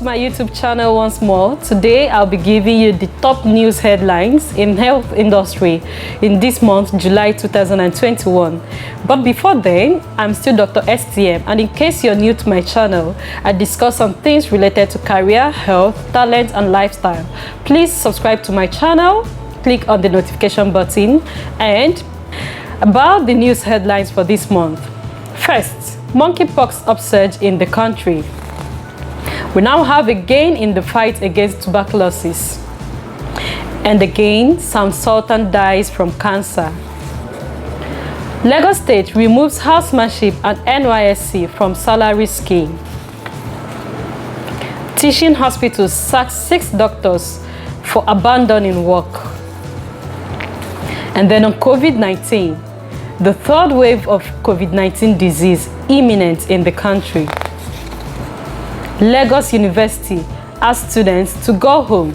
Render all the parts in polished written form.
to my YouTube channel once more. Today I'll be giving you the top news headlines in health industry in this month, July 2021. But before then, I'm still Dr. STM, and in case you're new to my channel, I discuss some things related to career, health, talent and lifestyle. Please subscribe to my channel, click on the notification button. And about the news headlines for this month. First, monkeypox upsurge in the country. We now have a gain in the fight against tuberculosis. And again, Sultan dies from cancer. Lagos State removes housemanship and NYSC from salary scheme. Teaching hospitals sack 6 doctors for abandoning work. And then on COVID-19, the third wave of COVID-19 disease imminent in the country. Lagos University asks students to go home.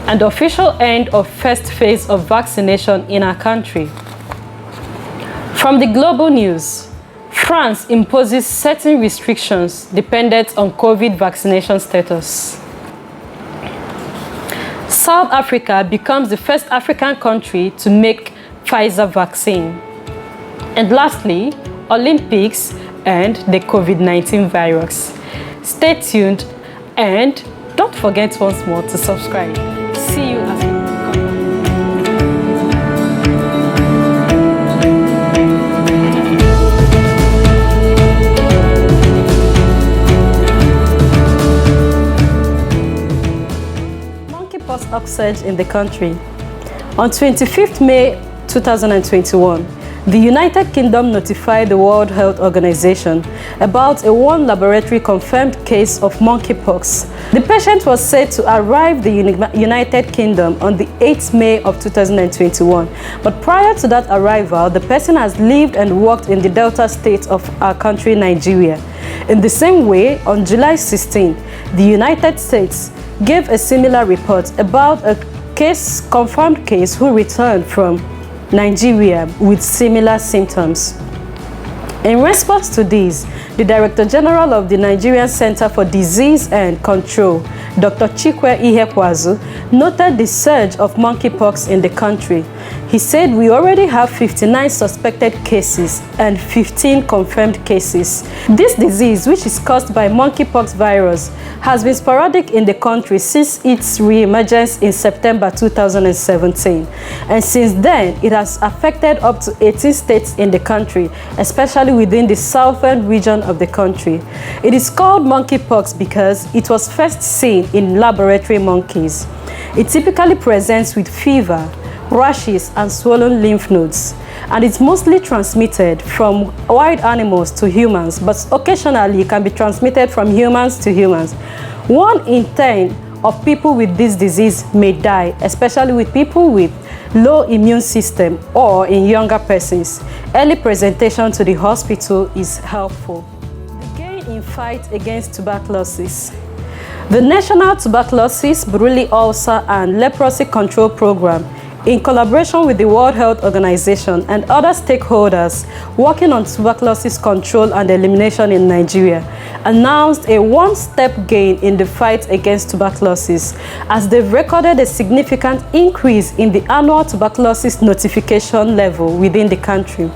And official end of first phase of vaccination in our country. From the global news, France imposes certain restrictions dependent on COVID vaccination status. South Africa becomes the first African country to make Pfizer vaccine. And lastly, Olympics and the COVID-19 virus. Stay tuned and don't forget once more to subscribe. See you as we Monkeypox upsurge in the country. On 25th May 2021, the United Kingdom notified the World Health Organization about a one laboratory confirmed case of monkeypox. The patient was said to arrive the United Kingdom on the 8th May of 2021, but prior to that arrival, the person has lived and worked in the Delta state of our country, Nigeria. In the same way, on July 16, the United States gave a similar report about a confirmed case who returned from Nigeria with similar symptoms. In response to this, the Director General of the Nigerian Center for Disease and Control, Dr. Chikwe Ihekwazu, noted the surge of monkeypox in the country. He said we already have 59 suspected cases and 15 confirmed cases. This disease, which is caused by monkeypox virus, has been sporadic in the country since its re-emergence in September 2017. And since then, it has affected up to 18 states in the country, especially within the southern region of the country. It is called monkeypox because it was first seen in laboratory monkeys. It typically presents with fever, rashes and swollen lymph nodes, and it's mostly transmitted from wild animals to humans, but occasionally it can be transmitted from humans to humans. 1 in 10 of people with this disease may die, especially with people with low immune system or in younger persons. Early presentation to the hospital is helpful. The gain in fight against tuberculosis. The National Tuberculosis, Borreliosis Ulcer and Leprosy Control Program, in collaboration with the World Health Organization and other stakeholders working on tuberculosis control and elimination in Nigeria, announced a one-step gain in the fight against tuberculosis, as they've recorded a significant increase in the annual tuberculosis notification level within the country.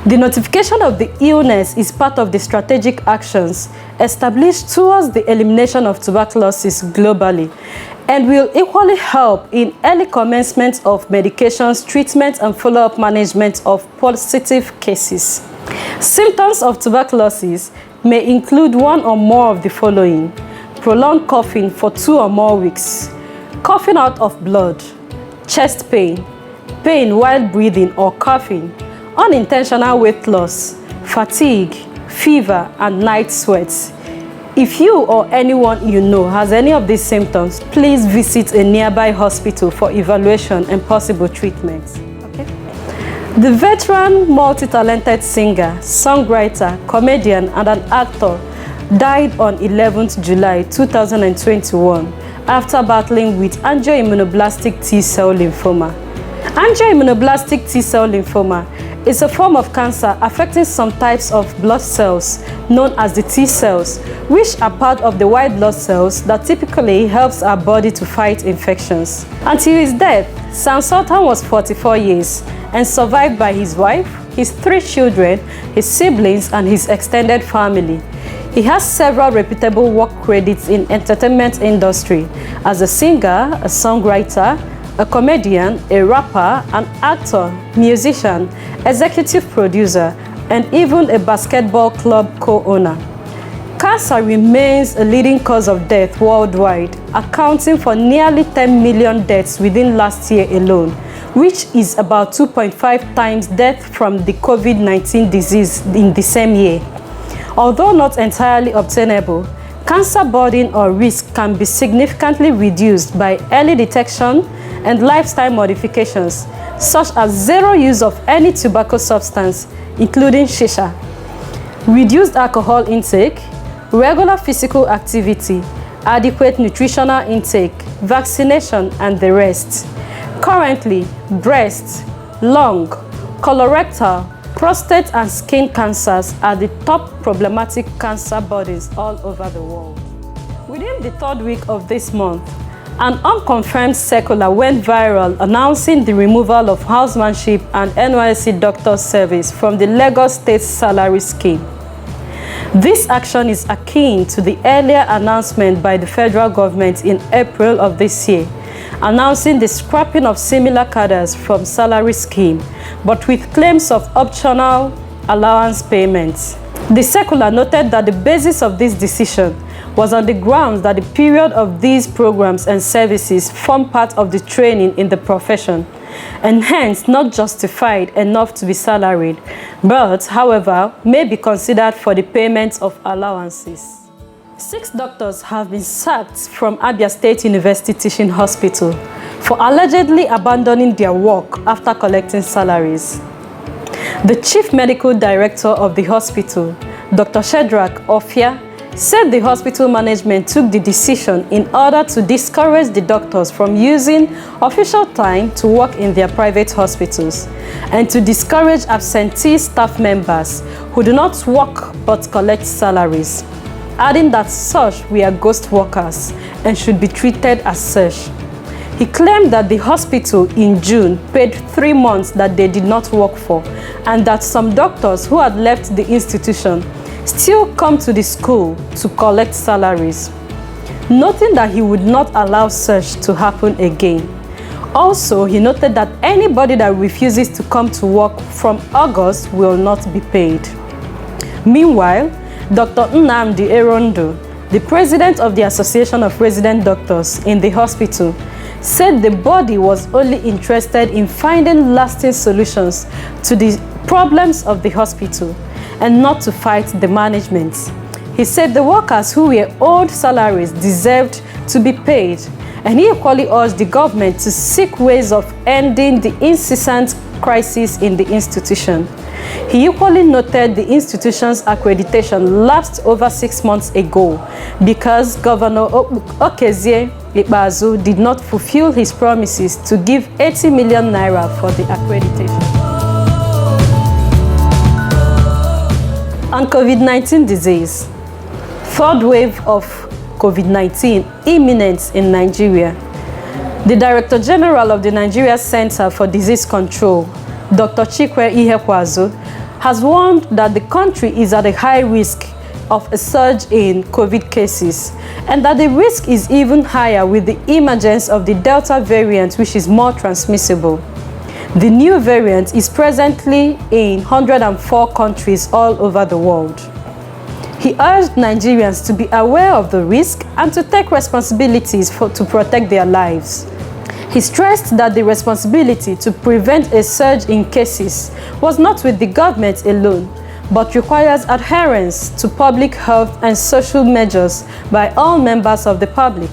The notification of the illness is part of the strategic actions established towards the elimination of tuberculosis globally, and will equally help in early commencement of medications, treatment and follow-up management of positive cases. Symptoms of tuberculosis may include one or more of the following: prolonged coughing for 2 or more weeks, coughing out of blood, chest pain, pain while breathing or coughing, unintentional weight loss, fatigue, fever and night sweats. If you or anyone you know has any of these symptoms, please visit a nearby hospital for evaluation and possible treatment. Okay? The veteran, multi-talented singer, songwriter, comedian, and an actor died on 11th July 2021 after battling with angioimmunoblastic T-cell lymphoma. Angioimmunoblastic T-cell lymphoma is a form of cancer affecting some types of blood cells known as the T cells, which are part of the white blood cells that typically helps our body to fight infections. Until his death, Sultan was 44 years and survived by his wife, his 3 children, his siblings, and his extended family. He has several reputable work credits in entertainment industry as a singer, a songwriter, a comedian, a rapper, an actor, musician, executive producer, and even a basketball club co-owner. Cancer remains a leading cause of death worldwide, accounting for nearly 10 million deaths within last year alone, which is about 2.5 times death from the COVID-19 disease in the same year. Although not entirely obtainable, cancer burden or risk can be significantly reduced by early detection and lifestyle modifications, such as zero use of any tobacco substance, including shisha, reduced alcohol intake, regular physical activity, adequate nutritional intake, vaccination, and the rest. Currently, breast, lung, colorectal, prostate, and skin cancers are the top problematic cancer bodies all over the world. Within the 3rd week of this month, an unconfirmed circular went viral announcing the removal of housemanship and NYSC doctor service from the Lagos State Salary Scheme. This action is akin to the earlier announcement by the federal government in April of this year, announcing the scrapping of similar cadres from salary scheme, but with claims of optional allowance payments. The circular noted that the basis of this decision was on the grounds that the period of these programs and services form part of the training in the profession, and hence not justified enough to be salaried, but, however, may be considered for the payment of allowances. 6 doctors have been sacked from Abia State University Teaching Hospital for allegedly abandoning their work after collecting salaries. The Chief Medical Director of the hospital, Dr. Shedrack Ofia, said the hospital management took the decision in order to discourage the doctors from using official time to work in their private hospitals and to discourage absentee staff members who do not work but collect salaries, adding that such were ghost workers and should be treated as such. He claimed that the hospital in June paid 3 months that they did not work for, and that some doctors who had left the institution still come to the school to collect salaries, noting that he would not allow such to happen again. Also, he noted that anybody that refuses to come to work from August will not be paid. Meanwhile, Dr. Nnamdi Erondo, the president of the Association of Resident Doctors in the hospital, said the body was only interested in finding lasting solutions to the problems of the hospital and not to fight the management. He said the workers who were owed salaries deserved to be paid, and he equally urged the government to seek ways of ending the incessant crisis in the institution. He equally noted the institution's accreditation lapsed over 6 months ago because Governor Okezie Ikpeazu did not fulfill his promises to give 80 million naira for the accreditation. On COVID-19 disease, 3rd wave of COVID-19 imminent in Nigeria. The Director General of the Nigeria Center for Disease Control, Dr. Chikwe Ihekwazu, has warned that the country is at a high risk of a surge in COVID cases, and that the risk is even higher with the emergence of the Delta variant, which is more transmissible. The new variant is presently in 104 countries all over the world. He urged Nigerians to be aware of the risk and to take responsibilities to protect their lives. He stressed that the responsibility to prevent a surge in cases was not with the government alone, but requires adherence to public health and social measures by all members of the public.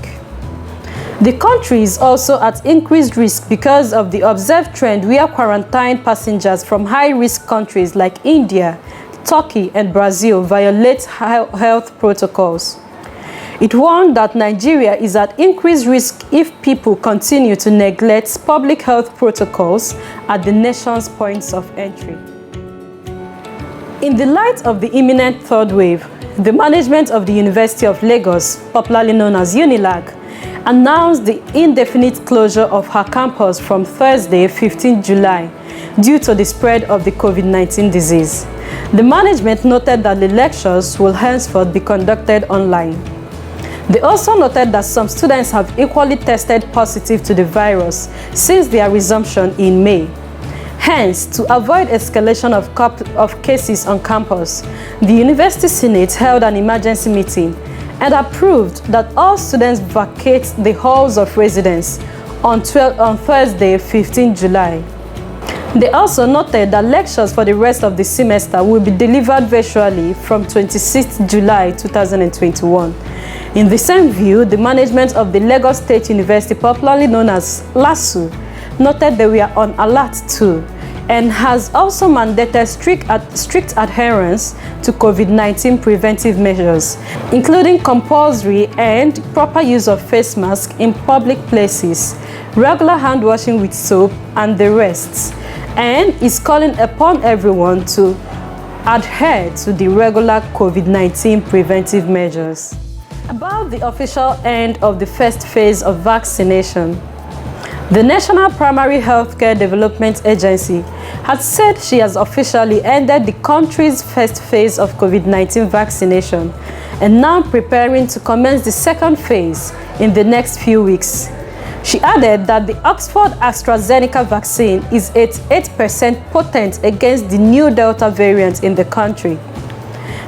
The country is also at increased risk because of the observed trend where quarantined passengers from high-risk countries like India, Turkey, and Brazil violate health protocols. It warned that Nigeria is at increased risk if people continue to neglect public health protocols at the nation's points of entry. In the light of the imminent third wave, the management of the University of Lagos, popularly known as UNILAG, announced the indefinite closure of her campus from Thursday, 15 July, due to the spread of the COVID-19 disease. The management noted that the lectures will henceforth be conducted online. They also noted that some students have equally tested positive to the virus since their resumption in May. Hence, to avoid escalation of cases on campus, the University Senate held an emergency meeting and approved that all students vacate the halls of residence on Thursday, 15 July. They also noted that lectures for the rest of the semester will be delivered virtually from 26 July 2021. In the same view, the management of the Lagos State University, popularly known as LASU, noted they were on alert too, and has also mandated strict adherence to COVID-19 preventive measures, including compulsory and proper use of face masks in public places, regular hand washing with soap, and the rest, and is calling upon everyone to adhere to the regular COVID-19 preventive measures. About the official end of the first phase of vaccination, the National Primary Healthcare Development Agency had said she has officially ended the country's first phase of COVID-19 vaccination and now preparing to commence the second phase in the next few weeks. She added that the Oxford AstraZeneca vaccine is 88% potent against the new Delta variant in the country.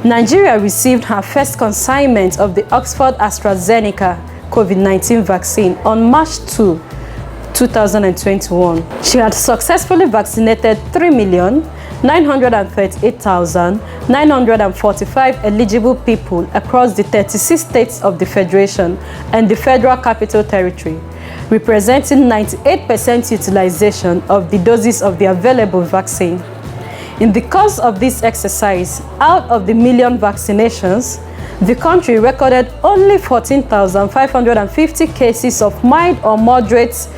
Nigeria received her first consignment of the Oxford AstraZeneca COVID-19 vaccine on March 2, 2021. She had successfully vaccinated 3,938,945 eligible people across the 36 states of the Federation and the Federal Capital Territory, representing 98% utilization of the doses of the available vaccine. In the course of this exercise, out of the million vaccinations, the country recorded only 14,550 cases of mild or moderate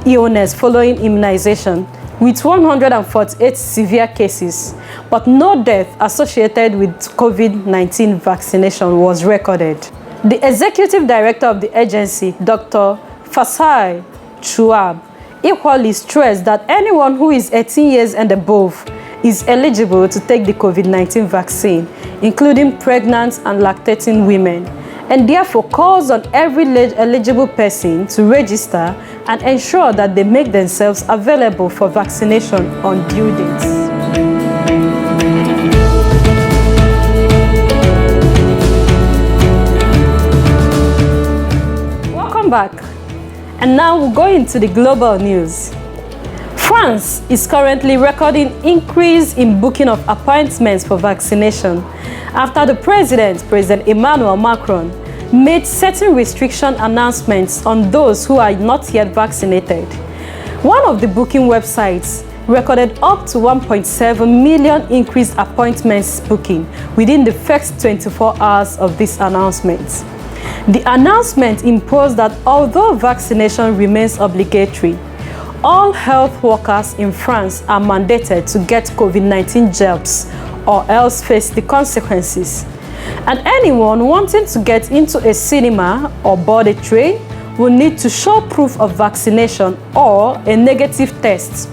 illness following immunization, with 148 severe cases, but no death associated with COVID-19 vaccination was recorded. The executive director of the agency, Dr. Fasai Chuab, equally stressed that anyone who is 18 years and above is eligible to take the COVID-19 vaccine, including pregnant and lactating women, and therefore calls on every eligible person to register and ensure that they make themselves available for vaccination on due dates. Welcome back. And now we'll go into the global news. France is currently recording increase in booking of appointments for vaccination after the President Emmanuel Macron, made certain restriction announcements on those who are not yet vaccinated. One of the booking websites recorded up to 1.7 million increased appointments booking within the first 24 hours of this announcement. The announcement imposed that although vaccination remains obligatory, all health workers in France are mandated to get COVID-19 jabs or else face the consequences. And anyone wanting to get into a cinema or board a train will need to show proof of vaccination or a negative test.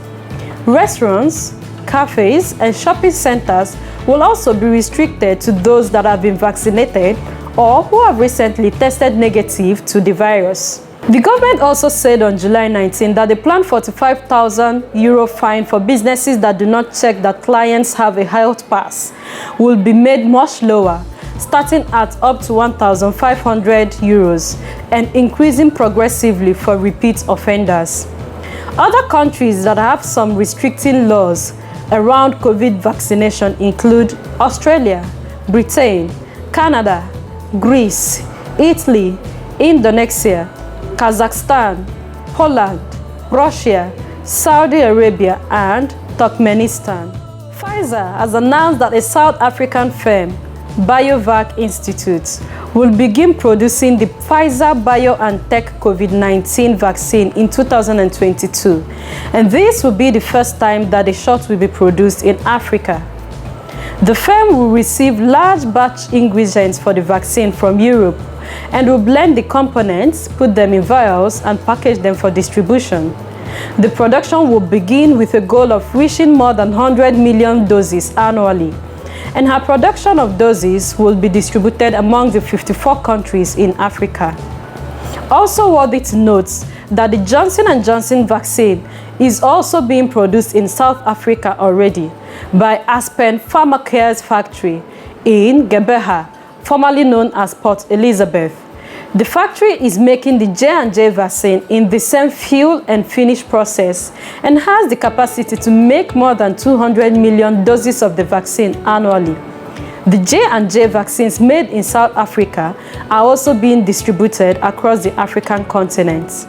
Restaurants, cafes, and shopping centers will also be restricted to those that have been vaccinated or who have recently tested negative to the virus. The government also said on July 19 that the planned €45,000 fine for businesses that do not check that clients have a health pass will be made much lower, starting at up to €1,500 and increasing progressively for repeat offenders. Other countries that have some restricting laws around COVID vaccination include Australia, Britain, Canada, Greece, Italy, Indonesia, Kazakhstan, Poland, Russia, Saudi Arabia, and Turkmenistan. Pfizer has announced that a South African firm, BioVac Institute, will begin producing the Pfizer BioNTech COVID-19 vaccine in 2022, and this will be the first time that a shot will be produced in Africa. The firm will receive large batch ingredients for the vaccine from Europe and will blend the components, put them in vials, and package them for distribution. The production will begin with a goal of reaching more than 100 million doses annually, and her production of doses will be distributed among the 54 countries in Africa. Also worthy to note that the Johnson & Johnson vaccine is also being produced in South Africa already by Aspen Pharmacare's factory in Gqeberha, formerly known as Port Elizabeth. The factory is making the J&J vaccine in the same fill and finish process and has the capacity to make more than 200 million doses of the vaccine annually. The J&J vaccines made in South Africa are also being distributed across the African continent.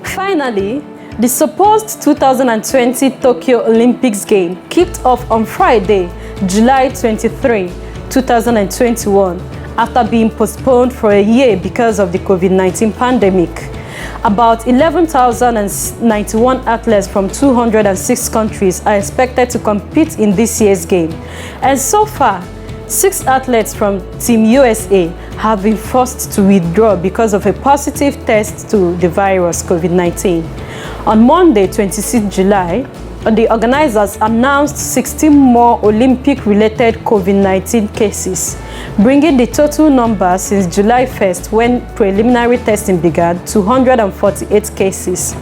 Finally, the supposed 2020 Tokyo Olympics game kicked off on Friday, July 23, 2021, after being postponed for a year because of the COVID-19 pandemic. About 11,091 athletes from 206 countries are expected to compete in this year's game, and so far, 6 athletes from Team USA have been forced to withdraw because of a positive test to the virus COVID-19. On Monday, 26 July, the organizers announced 16 more Olympic-related COVID-19 cases, bringing the total number since July 1st, when preliminary testing began, to 148 cases.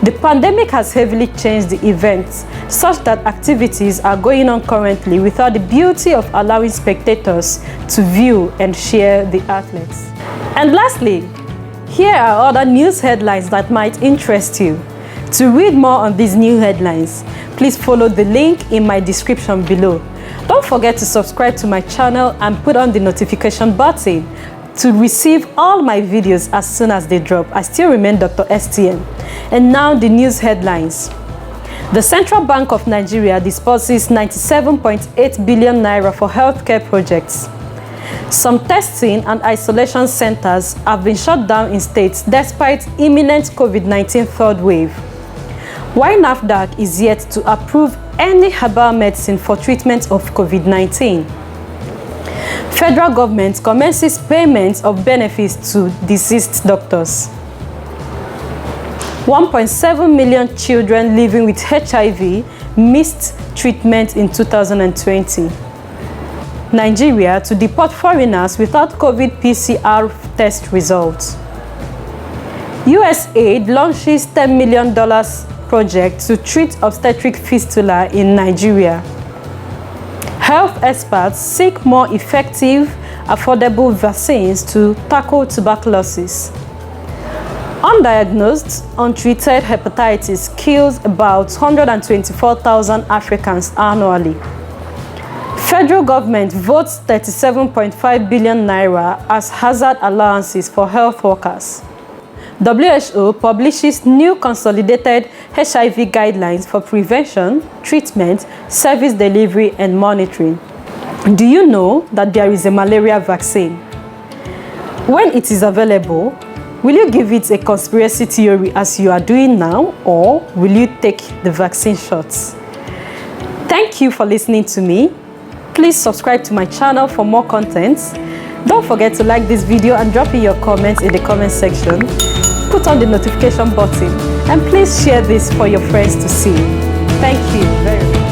The pandemic has heavily changed the events, such that activities are going on currently without the beauty of allowing spectators to view and share the athletes. And lastly, here are other news headlines that might interest you. To read more on these new headlines, please follow the link in my description below. Don't forget to subscribe to my channel and put on the notification button to receive all my videos as soon as they drop. I still remain Dr. STM. And now the news headlines. The Central Bank of Nigeria disburses 97.8 billion naira for healthcare projects. Some testing and isolation centers have been shut down in states despite imminent COVID-19 third wave. Why NAFDAC is yet to approve any herbal medicine for treatment of COVID-19. Federal government commences payments of benefits to deceased doctors. 1.7 million children living with HIV missed treatment in 2020. Nigeria to deport foreigners without COVID PCR test results. USAID launches $10 million project to treat obstetric fistula in Nigeria. Health experts seek more effective, affordable vaccines to tackle tuberculosis. Undiagnosed, untreated hepatitis kills about 124,000 Africans annually. Federal government votes 37.5 billion naira as hazard allowances for health workers. WHO publishes new consolidated HIV guidelines for prevention, treatment, service delivery, and monitoring. Do you know that there is a malaria vaccine? When it is available, will you give it a conspiracy theory as you are doing now, or will you take the vaccine shots? Thank you for listening to me. Please subscribe to my channel for more content. Don't forget to like this video and drop in your comments in the comment section. Put on the notification button and please share this for your friends to see. Thank you very much.